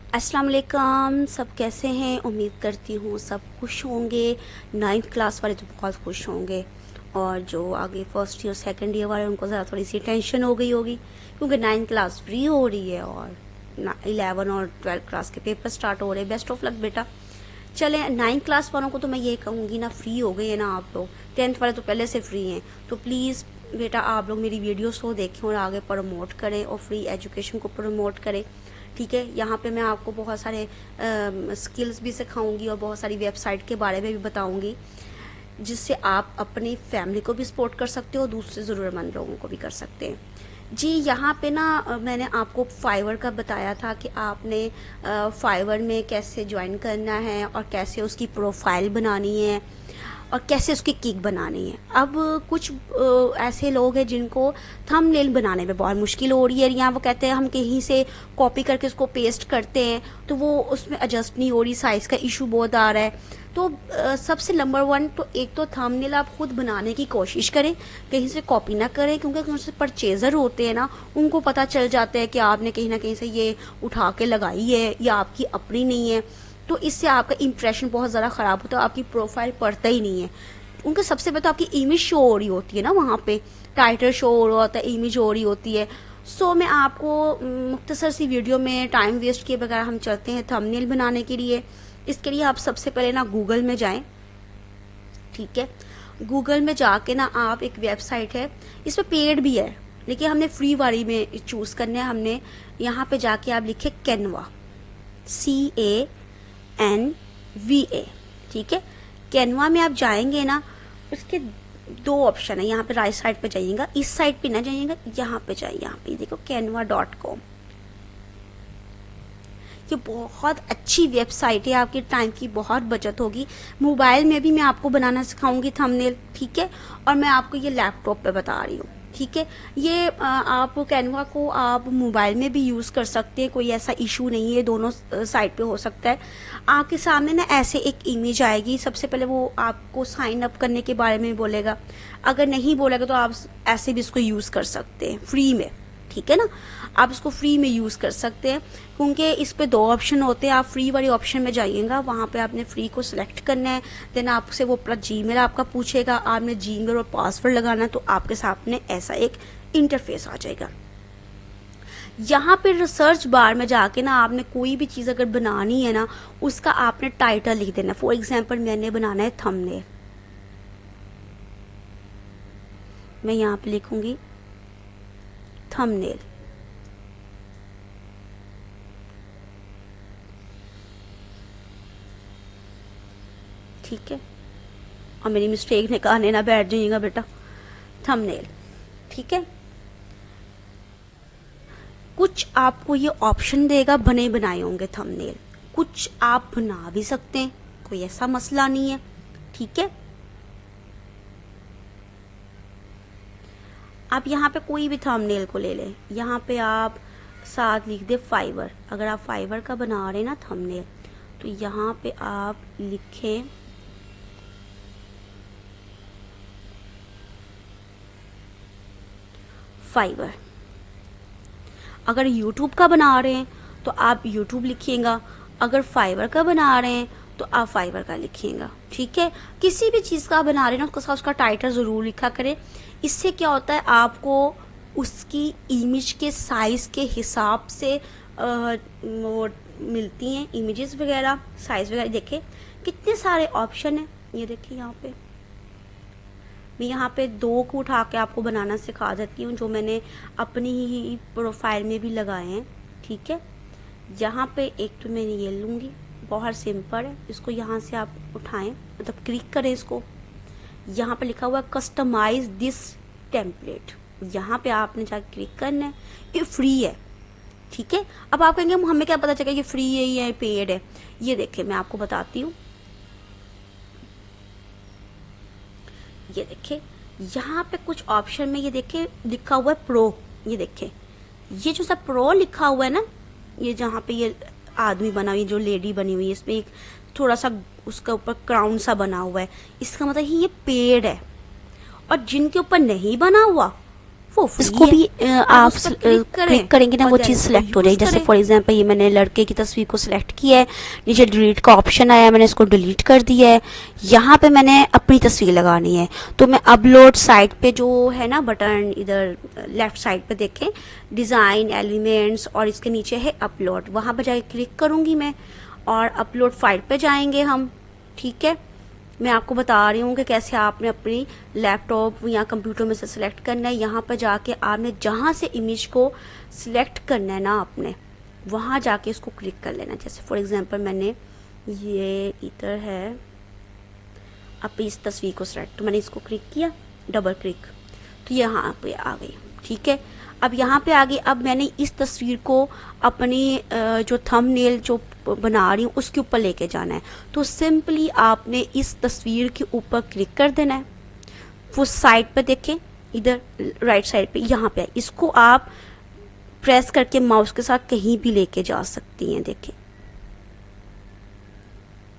अस्सलाम वालेकुम। सब कैसे हैं? उम्मीद करती हूँ सब खुश होंगे। 9th क्लास वाले तो बहुत खुश होंगे, और जो आगे फर्स्ट ईयर सेकंड ईयर वाले उनको ज़रा थोड़ी सी टेंशन हो गई होगी, क्योंकि 9th क्लास फ्री हो रही है और 11 और 12th क्लास के पेपर स्टार्ट हो रहे हैं। बेस्ट ऑफ लक बेटा। चलें, 9th क्लास वालों को तो मैं ये कहूँगी ना, फ्री हो गए हैं ना आप लोग। 10th वाले तो पहले से फ्री हैं, तो प्लीज़ बेटा आप लोग मेरी वीडियोस को देखें और आगे प्रमोट करें और फ्री एजुकेशन को प्रमोट करें। ठीक है, यहाँ पे मैं आपको बहुत सारे स्किल्स भी सिखाऊंगी और बहुत सारी वेबसाइट के बारे में भी बताऊंगी, जिससे आप अपनी फैमिली को भी सपोर्ट कर सकते हो और दूसरे ज़रूरतमंद लोगों को भी कर सकते हैं। जी, यहाँ पे ना मैंने आपको फाइवर का बताया था कि आपने फाइवर में कैसे ज्वाइन करना है और कैसे उसकी प्रोफाइल बनानी है और कैसे उसकी किक बनानी है। अब कुछ ऐसे लोग हैं जिनको थंबनेल बनाने में बहुत मुश्किल हो रही है, या वो कहते हैं हम कहीं से कॉपी करके उसको पेस्ट करते हैं तो वो उसमें एडजस्ट नहीं हो रही, साइज़ का इशू बहुत आ रहा है। तो सबसे नंबर 1 तो एक तो थंबनेल आप खुद बनाने की कोशिश करें, कहीं से कॉपी ना करें, क्योंकि उनसे परचेज़र होते हैं ना, उनको पता चल जाता है कि आपने कहीं ना कहीं से ये उठा के लगाई है या आपकी अपनी नहीं है। तो इससे आपका इंप्रेशन बहुत ज़्यादा ख़राब होता है, आपकी प्रोफाइल पड़ता ही नहीं है। उनके सबसे पहले तो आपकी इमेज शो हो रही होती है ना, वहाँ पे टाइटल शो हो रहा होता है, इमेज हो रही होती है। सो मैं आपको मुख्तसर सी वीडियो में टाइम वेस्ट किए बगैर हम चलते हैं थंबनेल बनाने के लिए। इसके लिए आप सबसे पहले ना गूगल में जाएं। ठीक है, गूगल में जाके ना आप, एक वेबसाइट है, इसमें पेड भी है लेकिन हमने फ्री वाली में चूज़ करना है। हमने यहाँ पे जाके आप लिखे कैनवा, CANVA। ठीक है, कैनवा में आप जाएंगे ना, उसके 2 ऑप्शन है। यहाँ पे राइट साइड पे जाइएगा, इस साइड पे ना जाइएगा, यहाँ पे जाइए। यहाँ पे देखो canva.com। ये बहुत अच्छी वेबसाइट है, आपके टाइम की बहुत बचत होगी। मोबाइल में भी मैं आपको बनाना सिखाऊंगी थंबनेल। ठीक है, और मैं आपको ये लैपटॉप पे बता रही हूँ। ठीक है, ये आप कैनवा को आप मोबाइल में भी यूज़ कर सकते हैं, कोई ऐसा इशू नहीं है, दोनों साइड पे हो सकता है। आपके सामने ना ऐसे एक इमेज आएगी। सबसे पहले वो आपको साइन अप करने के बारे में बोलेगा, अगर नहीं बोलेगा तो आप ऐसे भी इसको यूज़ कर सकते हैं फ्री में। ठीक है ना, आप इसको फ्री में यूज़ कर सकते हैं, क्योंकि इस पे 2 ऑप्शन होते हैं। आप फ्री वाले ऑप्शन में जाइएगा, वहाँ पे आपने फ्री को सिलेक्ट करना है। देन आपसे वो अपना जीमेल आपका पूछेगा, आपने जीमेल और पासवर्ड लगाना है, तो आपके सामने ऐसा एक इंटरफेस आ जाएगा। यहाँ पे रिसर्च बार में जाके ना आपने कोई भी चीज़ अगर बनानी है ना, उसका आपने टाइटल लिख देना। फॉर एग्जाम्पल मैंने बनाना है थंबनेल, मैं यहाँ पे लिखूंगी थंबनेल। ठीक है, और मेरी मिस्टेक निकालने ना बैठ जाइएगा बेटा। थंबनेल, ठीक है। कुछ आपको ये ऑप्शन देगा, बने बनाए होंगे थंबनेल, कुछ आप बना भी सकते हैं, कोई ऐसा मसला नहीं है। ठीक है, आप यहाँ पे कोई भी थंबनेल को ले लें, यहाँ पे आप साथ लिख दे फाइवर। अगर आप फाइवर का बना रहे हैं ना थंबनेल, तो यहाँ पे आप लिखें फाइवर। अगर यूट्यूब का बना रहे हैं तो आप यूट्यूब लिखिएगा, अगर फाइवर का बना रहे हैं तो आप फाइवर का लिखिएगा। ठीक है, किसी भी चीज़ का बना रहे हैं ना, उसका उसका टाइटल ज़रूर लिखा करें। इससे क्या होता है, आपको उसकी इमेज के साइज़ के हिसाब से वो मिलती हैं इमेजेस वगैरह, साइज़ वगैरह। देखें कितने सारे ऑप्शन हैं, ये देखिए यहाँ पे मैं यहाँ पे 2 को उठा के आपको बनाना सिखा देती हूँ, जो मैंने अपनी ही प्रोफाइल में भी लगाए हैं। ठीक है, यहाँ पे एक तो मैंने ये लूँगी, बहुत सिंपल है। इसको यहाँ से आप उठाएं, मतलब क्लिक करें इसको। यहाँ पे लिखा हुआ है कस्टमाइज दिस टेम्पलेट, यहाँ पे आपने जाकर क्लिक करना है। ये फ्री है। ठीक है, अब आप कहेंगे हमें क्या पता चलेगा ये फ्री है या पेड है। ये देखें, मैं आपको बताती हूँ। ये देखें, यहाँ पे कुछ ऑप्शन में ये देखें लिखा हुआ है प्रो। ये देखें, ये जो सब प्रो लिखा हुआ है ना, ये जहाँ पे ये आदमी बना हुई, जो लेडी बनी हुई है, इसमें एक थोड़ा सा उसका ऊपर क्राउन सा बना हुआ है, इसका मतलब ये पेड है। और जिनके ऊपर नहीं बना हुआ वो फ्री इसको है। भी आप उस पर क्लिक करेंगे ना, और वो देन चीज़ उसको सिलेक्ट हो यूज जाएगी। जैसे करें। फॉर एग्जांपल ये मैंने लड़के की तस्वीर को सिलेक्ट किया है, नीचे डिलीट का ऑप्शन आया, मैंने इसको डिलीट कर दिया है। यहाँ पे मैंने अपनी तस्वीर लगानी है, तो मैं अपलोड साइड पे जो है ना बटन, इधर लेफ्ट साइड पे देखें, डिज़ाइन एलिमेंट्स, और इसके नीचे है अपलोड, वहाँ पर जाके क्लिक करूँगी मैं और अपलोड फाइल पे जाएंगे हम। ठीक है, मैं आपको बता रही हूँ कि कैसे आपने अपनी लैपटॉप या कंप्यूटर में से सिलेक्ट करना है। यहाँ पर जाके आपने जहाँ से इमेज को सिलेक्ट करना है ना आपने, वहाँ जाके इसको क्लिक कर लेना। जैसे फॉर एग्जांपल मैंने ये इधर है, अब इस तस्वीर को सिलेक्ट, तो मैंने इसको क्लिक किया, डबल क्लिक, तो यहाँ पे आ गई। ठीक है, अब यहाँ पे आ गई। अब मैंने इस तस्वीर को अपनी जो थंबनेल जो बना रही हूँ उसके ऊपर लेके जाना है, तो सिंपली आपने इस तस्वीर के ऊपर क्लिक कर देना है। वो साइड पे देखें, इधर राइट साइड पे यहाँ पे, इसको आप प्रेस करके माउस के साथ कहीं भी लेके जा सकती हैं। देखें,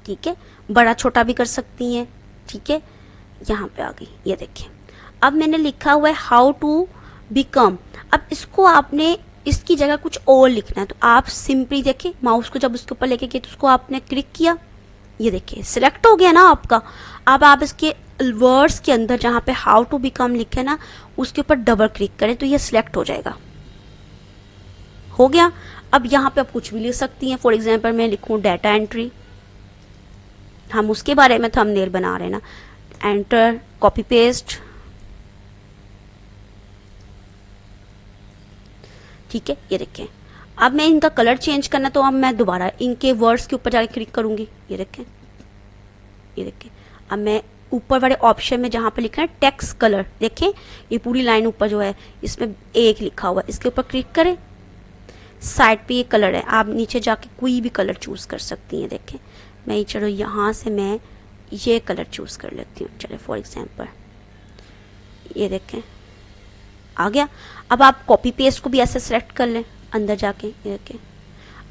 ठीक है, बड़ा छोटा भी कर सकती हैं। ठीक है, यहाँ पे आ गई, ये देखें। अब मैंने लिखा हुआ है हाउ टू बिकम, अब इसको आपने इसकी जगह कुछ और लिखना है, तो आप सिंपली देखें, माउस को जब उसके ऊपर लेके गए तो उसको आपने क्लिक किया, ये देखिए सिलेक्ट हो गया ना आपका। अब आप इसके वर्ड्स के अंदर जहाँ पे हाउ टू बिकम लिखे ना, उसके ऊपर डबल क्लिक करें तो ये सिलेक्ट हो जाएगा। हो गया। अब यहाँ पे आप कुछ भी लिख सकती हैं। फॉर एग्जाम्पल मैं लिखूँ डाटा एंट्री, हम उसके बारे में थंबनेल बना रहे हैं ना। एंटर, कॉपी पेस्ट, ठीक है, ये देखें। अब मैं इनका कलर चेंज करना, तो अब मैं दोबारा इनके वर्ड्स के ऊपर जाके क्लिक करूंगी, ये देखें, ये देखें। अब मैं ऊपर वाले ऑप्शन में जहां पे लिखा है टेक्स्ट कलर, देखें ये पूरी लाइन ऊपर जो है इसमें एक लिखा हुआ है, इसके ऊपर क्लिक करें, साइड पे ये कलर है, आप नीचे जाके कोई भी कलर चूज कर सकती हैं। देखें, मैं चलो यहाँ से मैं ये कलर चूज कर लेती हूँ, चले फॉर एग्जाम्पल, ये देखें आ गया। अब आप कॉपी पेस्ट को भी ऐसे सेलेक्ट कर लें, अंदर जाके ये देखें।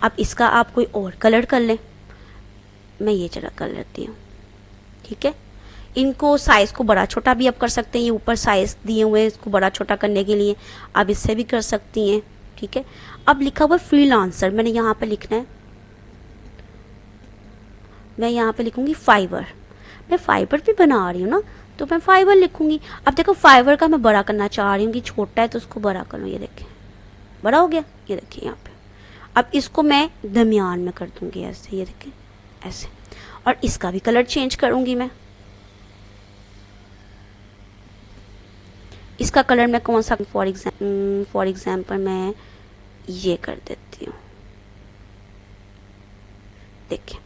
अब इसका आप कोई और कलर कर लें, मैं ये चला कर लेती हूँ। ठीक है, इनको साइज को बड़ा छोटा भी आप कर सकते हैं, ये ऊपर साइज दिए हुए हैं इसको बड़ा छोटा करने के लिए, आप इससे भी कर सकती हैं। ठीक है, अब लिखा हुआ फ्रीलांसर, मैंने यहाँ पे लिखना है, मैं यहाँ पे लिखूंगी फाइवर, मैं फाइबर भी बना रही हूँ ना, तो मैं फाइबर लिखूंगी। अब देखो फाइबर का मैं बड़ा करना चाह रही हूँ कि छोटा है तो उसको बड़ा करूँ, ये देखें बड़ा हो गया, ये देखिए यहाँ पे। अब इसको मैं दरमियान में कर दूंगी ऐसे, ये देखें ऐसे, और इसका भी कलर चेंज करूंगी मैं। इसका कलर मैं कौन सा, फॉर एग्जाम्पल मैं ये कर देती हूँ, देखें,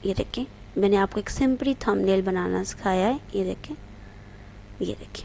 ये देखें, मैंने आपको एक सिंपली थंबनेल बनाना सिखाया है, ये देखें, ये देखें,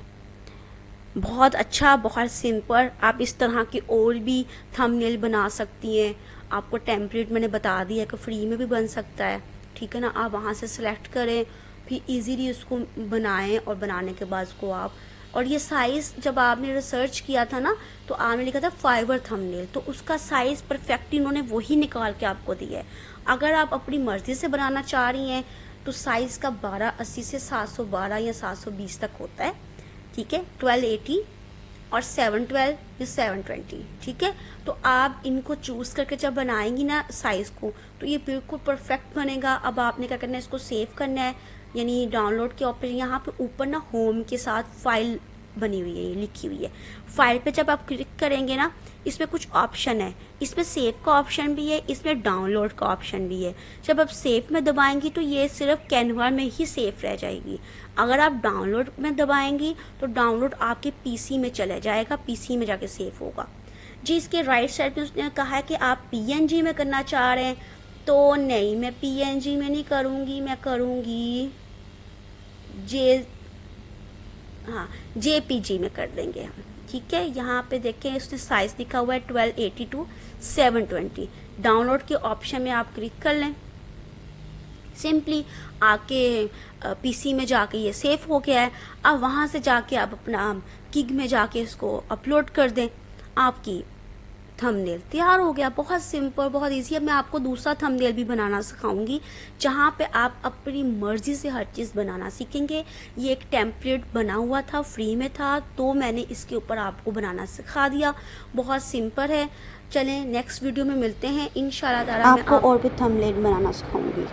बहुत अच्छा, बहुत सिंपल। आप इस तरह की और भी थंबनेल बना सकती हैं। आपको टेम्पलेट मैंने बता दिया कि फ्री में भी बन सकता है। ठीक है ना, आप वहाँ से सिलेक्ट करें, फिर इजीली उसको बनाएं, और बनाने के बाद उसको आप, और ये साइज़ जब आपने रिसर्च किया था ना, तो आपने लिखा था फाइबर थंबनेल, तो उसका साइज़ परफेक्ट इन्होंने वही निकाल के आपको दिया है। अगर आप अपनी मर्ज़ी से बनाना चाह रही हैं तो साइज़ का 1280 से 712 या 720 तक होता है। ठीक है, 1280 और 712 या 720। ठीक है, तो आप इनको चूज़ करके जब बनाएंगी ना साइज़ को, तो ये बिल्कुल परफेक्ट बनेगा। अब आपने क्या करना है, इसको सेव करना है, यानी डाउनलोड के ऑप्शन, यहाँ पे ऊपर ना होम के साथ फाइल बनी हुई है, ये लिखी हुई है। फाइल पे जब आप क्लिक करेंगे ना, इसमें कुछ ऑप्शन है, इसमें सेव का ऑप्शन भी है, इसमें डाउनलोड का ऑप्शन भी है। जब आप सेव में दबाएंगी तो ये सिर्फ कैनवा में ही सेव रह जाएगी। अगर आप डाउनलोड में दबाएंगी तो डाउनलोड आपके पीसी में चला जाएगा, पीसी में जाके सेव होगा जी। इसके राइट साइड पे उसने कहा है कि आप पीएनजी में करना चाह रहे हैं, तो नहीं, मैं पीएनजी में नहीं करूँगी, मैं करूँगी जेपीजी में कर देंगे हम। ठीक है, यहाँ पे देखें उसने साइज लिखा हुआ है 1280 टू 720। डाउनलोड के ऑप्शन में आप क्लिक कर लें, सिंपली आके पीसी में जाके ये सेव हो गया है। अब वहाँ से जाके आप अपना किग में जाके इसको अपलोड कर दें, आपकी थंबनेल तैयार हो गया। बहुत सिंपल, बहुत इजी। अब मैं आपको दूसरा थंबनेल भी बनाना सिखाऊंगी जहाँ पे आप अपनी मर्जी से हर चीज़ बनाना सीखेंगे। ये एक टेम्पलेट बना हुआ था, फ्री में था, तो मैंने इसके ऊपर आपको बनाना सिखा दिया। बहुत सिंपल है। चलें नेक्स्ट वीडियो में मिलते हैं इंशाल्लाह ताला। मैं आपको और भी थंबनेल बनाना सिखाऊंगी।